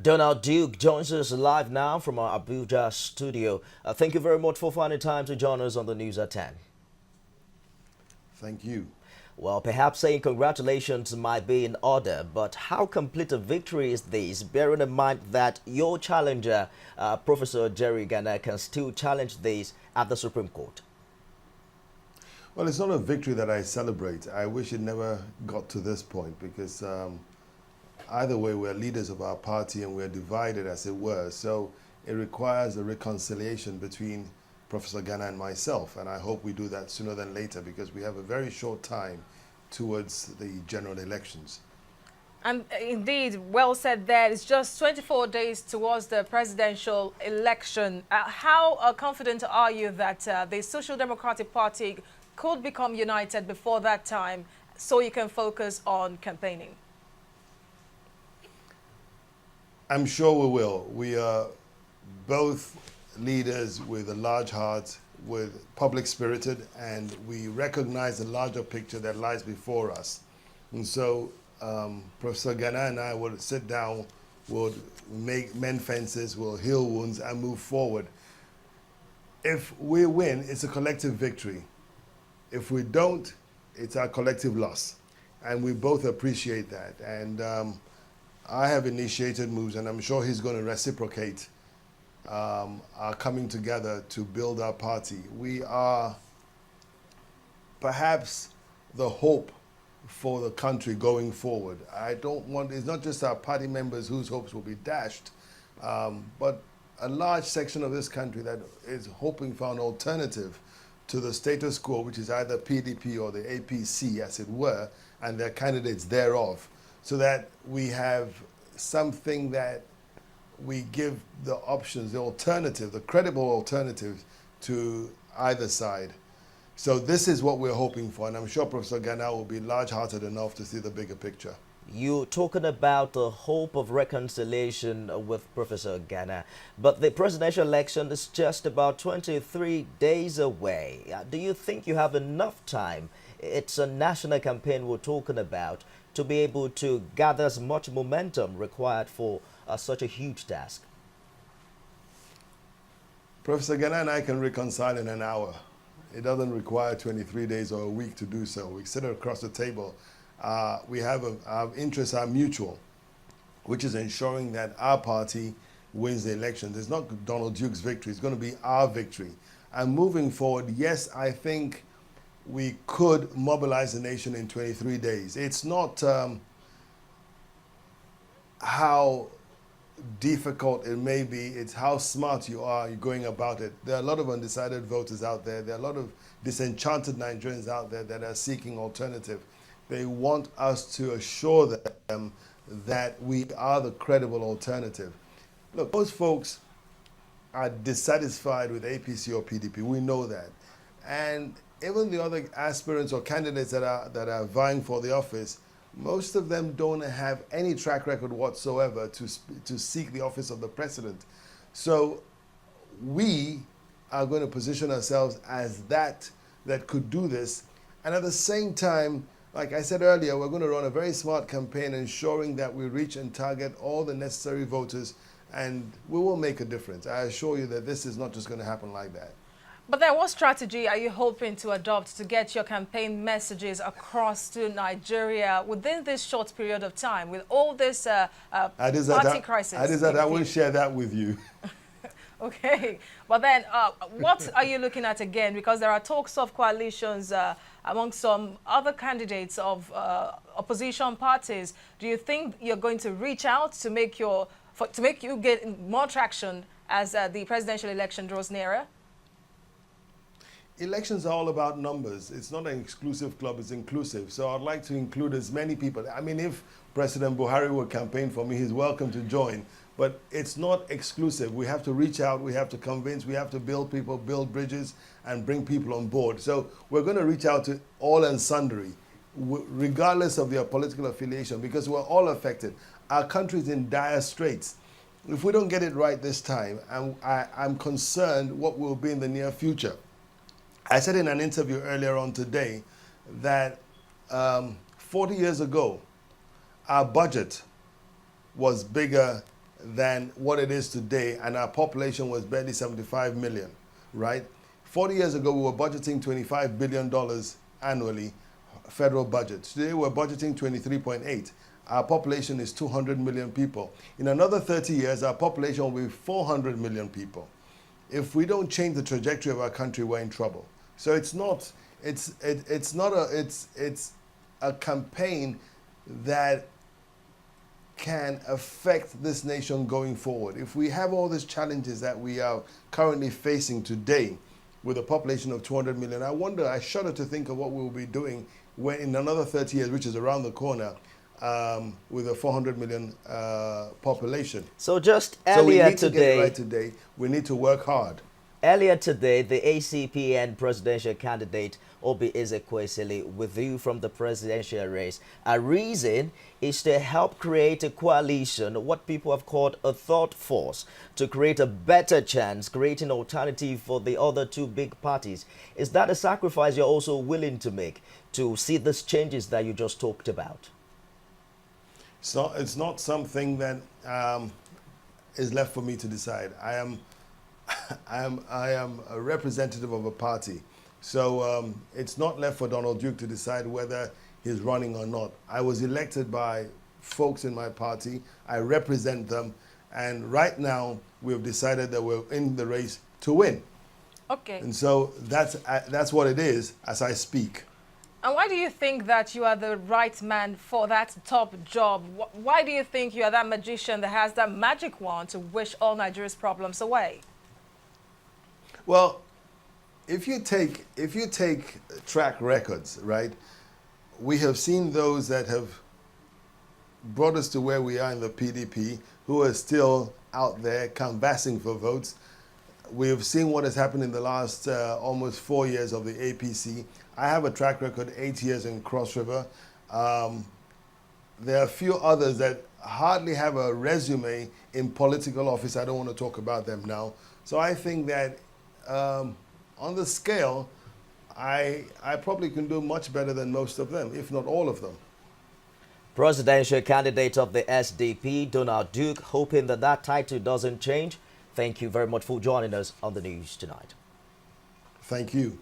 Donald Duke joins us live now from our Abuja studio. Thank you very much for finding time to join us on the news at 10. Thank you. Well, perhaps saying congratulations might be in order, but how complete a victory is this, bearing in mind that your challenger, Professor Jerry Gana, can still challenge this at the Supreme Court? Well, it's not a victory that I celebrate. I wish it never got to this point because either way, we're leaders of our party and we're divided, as it were. So it requires a reconciliation between Professor Gana and myself, and I hope we do that sooner than later because we have a very short time towards the general elections. And indeed, well said there. It's just 24 days towards the presidential election. How confident are you that the Social Democratic Party could become united before that time so you can focus on campaigning? I'm sure we will. We are both leaders with a large heart, with public spirited, and we recognize the larger picture that lies before us. And so Professor Gana and I will sit down, will mend fences, will heal wounds and move forward. If we win, it's a collective victory. If we don't, it's our collective loss. And we both appreciate that. And I have initiated moves, and I'm sure he's going to reciprocate our coming together to build our party. We are perhaps the hope for the country going forward. It's not just our party members whose hopes will be dashed, but a large section of this country that is hoping for an alternative to the status quo, which is either PDP or the APC, as it were, and their candidates thereof, so that we have something that we give the options, the alternative, the credible alternative to either side. So this is what we're hoping for, and I'm sure Professor Gana will be large-hearted enough to see the bigger picture. You're talking about the hope of reconciliation with Professor Gana, but the presidential election is just about 23 days away. Do you think you have enough time? It's a national campaign we're talking about, to be able to gather as much momentum required for such a huge task. Professor Gana and I can reconcile in an hour. It doesn't require 23 days or a week to do so. We sit across the table. We have our interests are mutual, which is ensuring that our party wins the election. It's not Donald Duke's victory. It's going to be our victory. And moving forward, yes, I think we could mobilize the nation in 23 days. It's not how difficult it may be, it's how smart you are going about it. There are a lot of undecided voters out there. There are a lot of disenchanted Nigerians out there that are seeking alternative. They want us to assure them that we are the credible alternative. Look, most folks are dissatisfied with APC or PDP. We know that. And even the other aspirants or candidates that are vying for the office, most of them don't have any track record whatsoever to seek the office of the president. So we are going to position ourselves as that could do this. And at the same time, like I said earlier, we're going to run a very smart campaign ensuring that we reach and target all the necessary voters, and we will make a difference. I assure you that this is not just going to happen like that. But then what strategy are you hoping to adopt to get your campaign messages across to Nigeria within this short period of time with all this party crisis? I will share that with you. Okay, but then what are you looking at again? Because there are talks of coalitions among some other candidates of opposition parties. Do you think you're going to reach out to make you get more traction as the presidential election draws nearer? Elections are all about numbers. It's not an exclusive club, it's inclusive. So I'd like to include as many people. I mean, if President Buhari would campaign for me, he's welcome to join. But it's not exclusive. We have to reach out, we have to convince, we have to build people, build bridges, and bring people on board. So we're going to reach out to all and sundry, regardless of their political affiliation, because we're all affected. Our country is in dire straits. If we don't get it right this time, I'm concerned what will be in the near future. I said in an interview earlier on today that 40 years ago, our budget was bigger than what it is today, and our population was barely 75 million, right? 40 years ago, we were budgeting $25 billion annually, federal budget. Today, we're budgeting 23.8. Our population is 200 million people. In another 30 years, our population will be 400 million people. If we don't change the trajectory of our country, we're in trouble. So it's a campaign that can affect this nation going forward. If we have all these challenges that we are currently facing today with a population of 200 million, I shudder to think of what we'll be doing when in another 30 years, which is around the corner, with a 400 million population. So just So we earlier need to get today, it right today. We need to work hard. Earlier today, the ACPN presidential candidate Obi Ezekwesili withdrew from the presidential race. A reason is to help create a coalition, what people have called a thought force, to create a better chance, creating an alternative for the other two big parties. Is that a sacrifice you're also willing to make to see these changes that you just talked about? So it's not something that is left for me to decide. I am a representative of a party. So it's not left for Donald Duke to decide whether he's running or not. I was elected by folks in my party. I represent them. And right now, we've decided that we're in the race to win. Okay. And so that's what it is as I speak. And why do you think that you are the right man for that top job? Why do you think you are that magician that has that magic wand to wish all Nigeria's problems away? Well, if you take track records, right, we have seen those that have brought us to where we are in the PDP, who are still out there canvassing for votes. We have seen what has happened in the last almost 4 years of the APC. I have a track record, 8 years in Cross River. There are a few others that hardly have a resume in political office. I don't want to talk about them now. So I think that on the scale, I probably can do much better than most of them, if not all of them. Presidential candidate of the SDP, Donald Duke, hoping that that title doesn't change. Thank you very much for joining us on the news tonight. Thank you.